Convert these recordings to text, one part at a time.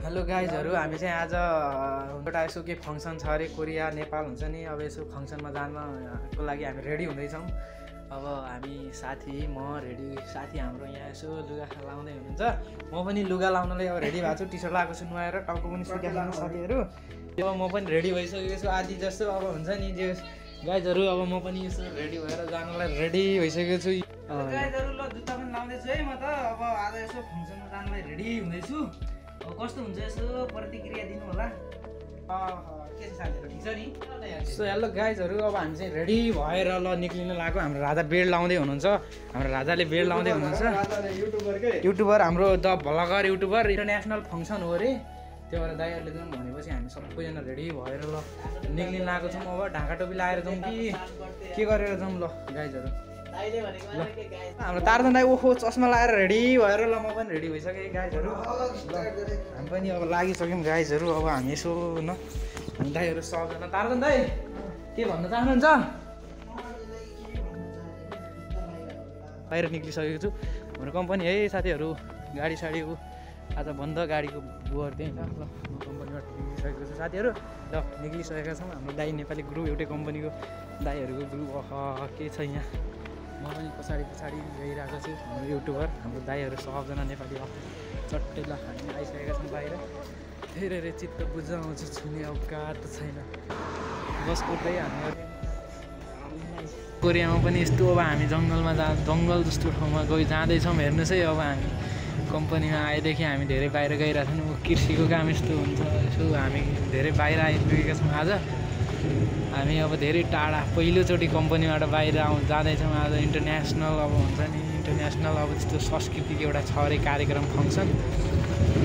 Hello गाइजहरु हामी चाहिँ आज एउटा यसो के फंक्सन छ अरे कोरिया नेपाल हुन्छ नि अब यसो फंक्सनमा जानको लागि हामी रेडी हुँदैछौँ। अब हामी साथी म रेडी साथी हाम्रो यहाँ यसो लुगा लाउँदै हुनुहुन्छ। म पनि लुगा लाउनलाई अब रेडी भएको छु। टी-सर्ट लगाएको छु नुहाएर टाउको पनि सुकाएको छ साथीहरु। अब म पनि रेडी भइसकेको छु आदि जस्तो अब हुन्छ नि जे गाइजहरु अब म पनि यसो रेडी भएर जानलाई रेडी भइसकेको छु। गाइजहरु ल जुत्ता पनि लाउँदै छु है म त अब आज यसो फंक्सनमा जानलाई रेडी हुँदै छु। कस्तो हुन्छ यसो प्रतिक्रिया दिनु होला। के छ साथीहरु ठीक छ नि? सो हेलो गाइजहरु अब हामी चाहिँ रेडी भएर ल निक्लिन लाग्यो। हाम्रो राजा बेड लाउँदै हुनुहुन्छ। हाम्रो राजाले बेड लाउँदै हुनुहुन्छ। युट्युबर हाम्रो the vlogger YouTuber international function हो रे। त्यो भएर दाइहरुले पनि भनेपछि हामी सबैजना रेडी भएर ल निक्लिन लागेको छौँ। अब ढाका टोपी लगाएर जाउँ कि के गरेर जाउँ ल गाइजहरु। हाम्रो तारजन दाइ ओहो चस्मा लगाएर रेडी भएर ल म पनि रेडी भइसकेँ गाइजहरु। हामी पनि अब लागिसक्यौँ गाइजहरु। अब हामी यसो न हामी दाइहरु सबजना तारजन दाइ के भन्न चाहनुहुन्छ? बाहिर निक्लिसकेको छु। हाम्रो कम्पनी है साथीहरु गाडी साडी आज बन्द गाडीको बुवर त्यही छ। ल म कम्पनीबाट निक्लिसकेको छु साथीहरु। ल निक्लिसकेका छौँ। हाम्रो दाइ नेपाली ग्रुप एउटै कम्पनीको दाइहरुको ग्रुप के छ यहाँ। म पनि पछाडि गइरहेको छु। हाम्रो युट्युबर हाम्रो दाइहरु सबजना नेपाली चट्टै ल हामी आइसकेका छौँ बाहिर। धेरै चित्त बुझाउँछ छुने औकात छैन। बस कुद्दै हामी कोरियामा पनि यस्तो अब हामी जङ्गलमा जङ्गल जस्तो ठाउँमा जाँदैछौँ। हेर्नुहोस् है अब हामी कम्पनीमा आएदेखि हामी धेरै बाहिर गइरहेको छौँ। कृषिको काम यस्तो हुन्छ। यसो हामी धेरै बाहिर आइपुगेका छौँ। आज हामी अब धेरै टाढा पहिलोचोटि कम्पनीबाट बाहिर जाँदैछौँ। आज इन्टरनेसनल अब हुन्छ नि इन्टरनेसनल अब त्यस्तो सांस्कृतिक एउटा छ अरे कार्यक्रम फङ्सन।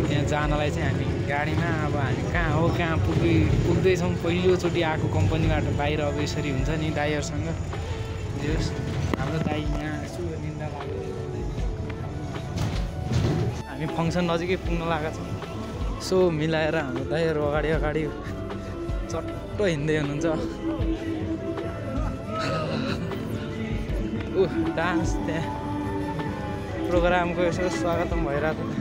त्यहाँ जानलाई चाहिँ हामी गाडीमा अब हामी कहाँ पुग्दैछौँ। पहिलोचोटि आएको कम्पनीबाट बाहिर अब यसरी हुन्छ नि दाइहरूसँग। जोस् हाम्रो दाइ यहाँ यसो निन्दा लाग्यो। हामी फङ्सन नजिकै पुग्न लागेका छौँ। सो मिलाएर हाम्रो दाइहरू अगाडि चट्टो हिँड्दै हुनुहुन्छ। डान्स त्यहाँ प्रोग्रामको यसो स्वागतम भइरहेको छ।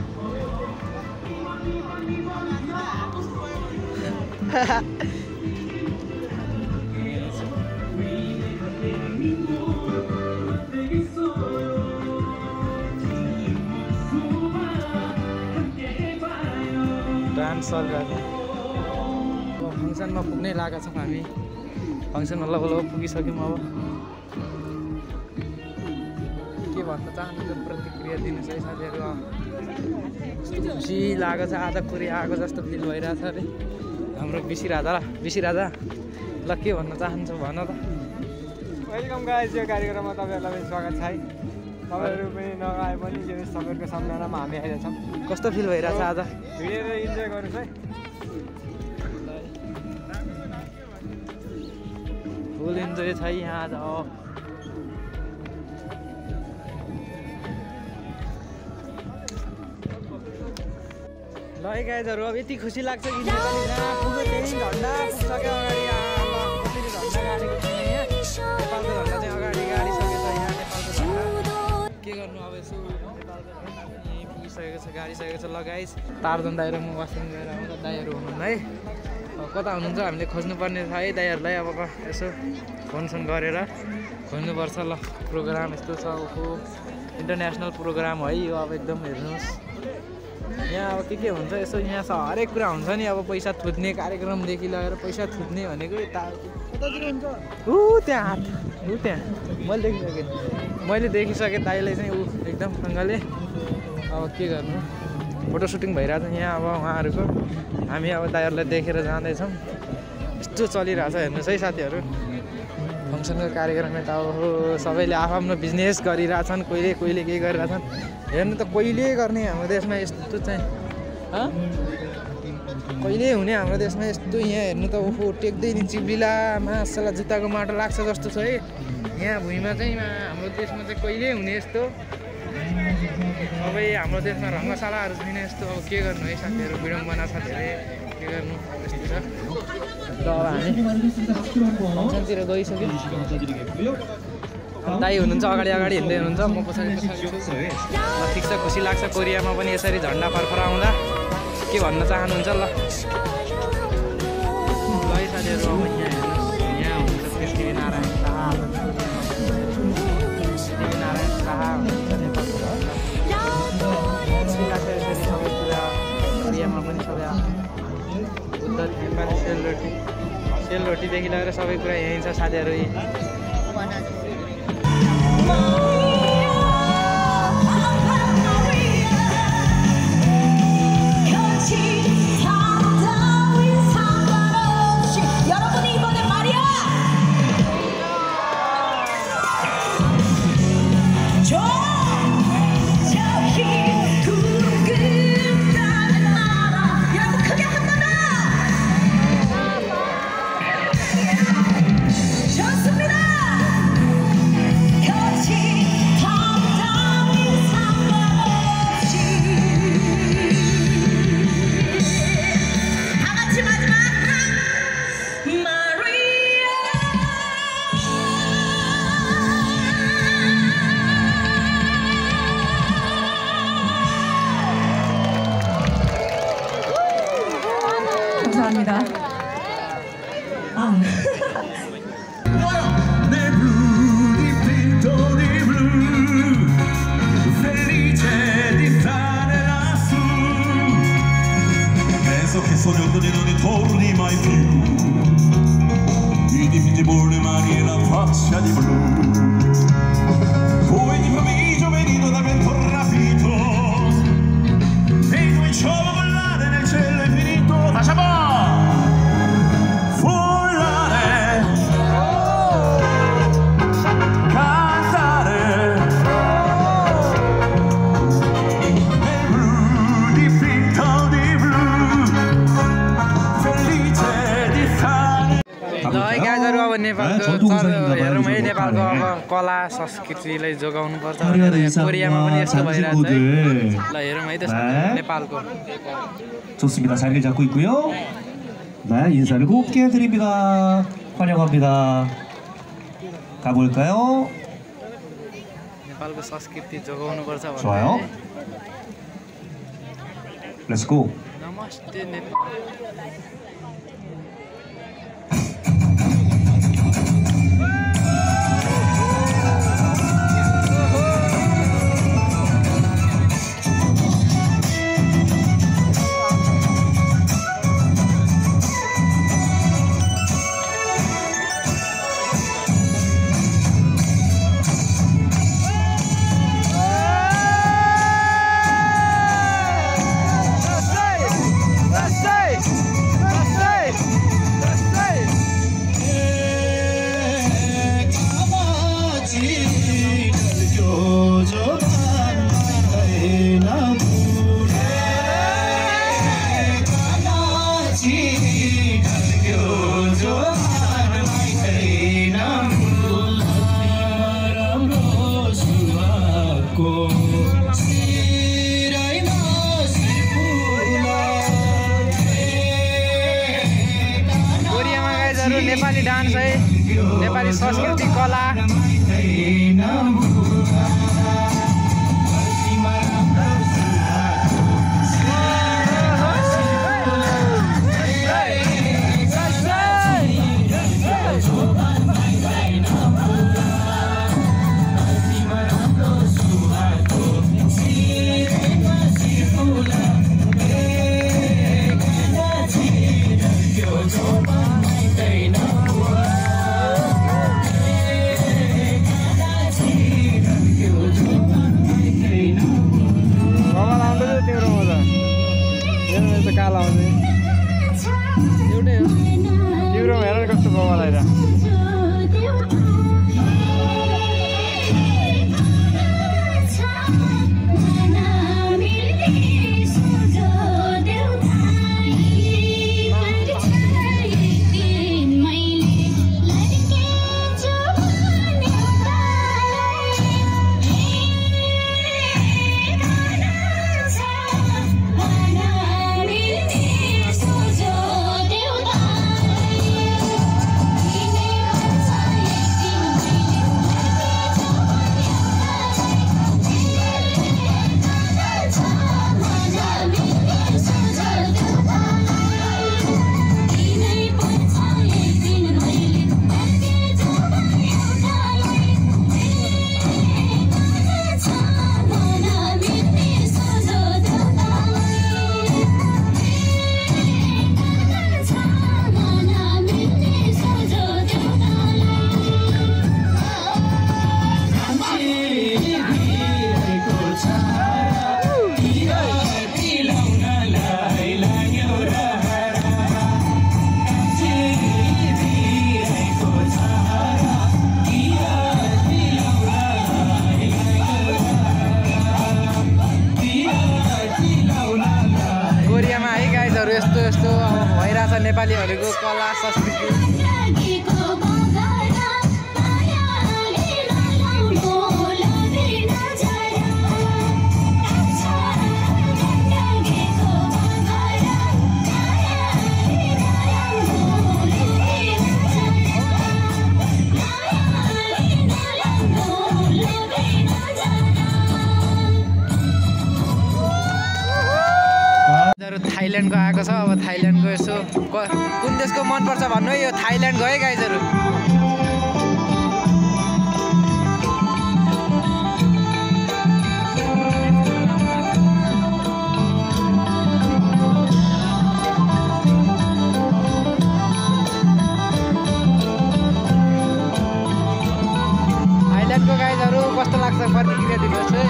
डान्स चलिरहेको फङ्सनमा पुग्नै लागेका छौँ हामी। फङ्सनमा लगभग पुगिसक्यौँ। अब के भन्न चाहनुहुन्छ प्रतिक्रिया दिनुहोस् है साथीहरु। कस्तो खुसी लागेको छ आज कोरिया आएको जस्तो फिल भइरहेको छ अरे। हाम्रो बिसी राजा ल के भन्न चाहन्छ भन त। वेलकम गाइज यो कार्यक्रममा तपाईँहरूलाई स्वागत छ है। तपाईँहरू पनि नआए पनि यो सबैको सम्झनामा हामी आइरहेछौँ। कस्तो फिल भइरहेछ आज? भिडियो इन्जोय गर्नुहोस् है। फुल इन्जोय छ यहाँ आज। ल है गाइजहरु अब यति खुसी लाग्छ कि नेपाली जहाँ पुग्यो त्यही झन्डा पुग्सक्यो अगाडि। कसरी झन्डा गाडेको छ यहाँ नेपालको झन्डा चाहिँ अगाडि गाडिसकेको छ यहाँ नेपालको झन्डा। के गर्नु अब यसो नेपालको झन्डा पनि पुगिसकेको छ गाडिसकेको छ। ल गाइस तारजन दाइ र म वासरुम गएर आउँदा दाइहरू हुनुहुन्न है। अब कता हुनुहुन्छ हामीले खोज्नुपर्ने छ है दाइहरूलाई। अब यसो फोनसोन गरेर खोज्नुपर्छ। ल प्रोग्राम यस्तो छ ओहो इन्टरनेसनल प्रोग्राम है यो। अब एकदम हेर्नुहोस् यहाँ अब के हुन्छ यसो यहाँ हरेक कुरा हुन्छ नि। अब पैसा थुत्ने कार्यक्रमदेखि लगेर पैसा थुत्ने भनेको कतातिर हुन्छ। त्यहाँ हात त्यहाँ मैले देखिसकेँ दाइले चाहिँ एकदम सँगले। अब के गर्नु फोटो सुटिङ भइरहेको छ यहाँ। अब उहाँहरूको हामी अब दाइहरूलाई देखेर जाँदैछौँ। यस्तो चलिरहेछ हेर्नुहोस् है साथीहरू। फङ्सनको कार्यक्रममा त अब सबैले आफ्नो बिजनेस गरिरहेछन्। कहिले के गरिरहेछन् हेर्नु त। कहिले गर्ने हाम्रो देशमा यस्तो चाहिँ कहिले हुने हाम्रो देशमा यस्तो। यहाँ हेर्नु त ओहो टेक्दै नि चिब्लिला मासला जुत्ताको माटो लाग्छ जस्तो छ है यहाँ भुइँमा चाहिँ। हाम्रो देशमा चाहिँ कहिले हुने यस्तो। सबै हाम्रो देशमा रङ्गशालाहरू छैन यस्तो। अब के गर्नु है साथीहरू विडम्बना छ धेरै। के गर्नु यस्तो छ। र अब हामी फङ्सनतिर गइसक्यौँ। दाइ हुनुहुन्छ अगाडि हिँड्दै हुनुहुन्छ। म पछाडि छु। ठिक छ खुसी लाग्छ कोरियामा पनि यसरी झन्डा फरफराउँदा। के भन्न चाहनुहुन्छ ल? है साथीहरू, अब यहाँ हुनुहुन्छ टिभी नारायण शाह। टिभी नारायण शाह हुनुहुन्छ नेपालको सबै कुरा एरियामा पनि सबै बुद्ध नेपाली सेलरोटीदेखि लगेर सबै कुरा यहीँ छ साथीहरू। 감사합니다. Che sogno di non ritorni mai più, ti dipingi le mani e la faccia di blu, poi d'improvviso venuto da vento rapito e cominciavo a volare nel cielo infinito. Facciamo volare, cantare nel blu dipinto di blu. ल है गाईहरू, अब नेपालको हेरौँ है नेपालको अब कला संस्कृतिलाई जोगाउनुपर्छ भनेर कोरियामा पनि यस्तो भइरहेको छ है। ल हेरौँ है त्यसमा नेपालको। 좋습니다. 자리를 잡고 있고요. 네, 인사를 곱게 드립니다. 환영합니다. 가볼까요? नेपालको संस्कृति जोगाउनुपर्छ 좋아요. भनेर। Let's go. नमस्ते नेपाल। नेपाली डान्स है, नेपाली संस्कृति कला। काला आउँछ एउटै हो तिम्रो हेर कस्तो बवाल आइरा यस्तो यस्तो अब भइरहेछ नेपालीहरूको कला संस्कृति। थाइल्यान्डको आएको छ। अब थाइल्यान्डको यसो कुन देशको मनपर्छ भन्नु है, यो थाइल्यान्डको है गाइजहरू। थाइल्यान्डको गाइजहरू कस्तो लाग्छ प्रतिक्रिया दिनुहोस् है।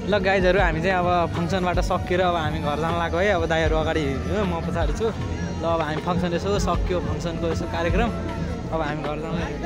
ल गाइजहरू हामी चाहिँ अब फङ्सनबाट सकिएर अब हामी घर जान लाग्यो है। अब दाइहरू अगाडि म पछाडि छु। ल अब हामी फङ्सन यसो सक्यो, फङ्सनको यसो कार्यक्रम। अब हामी घर जान लाग्यो।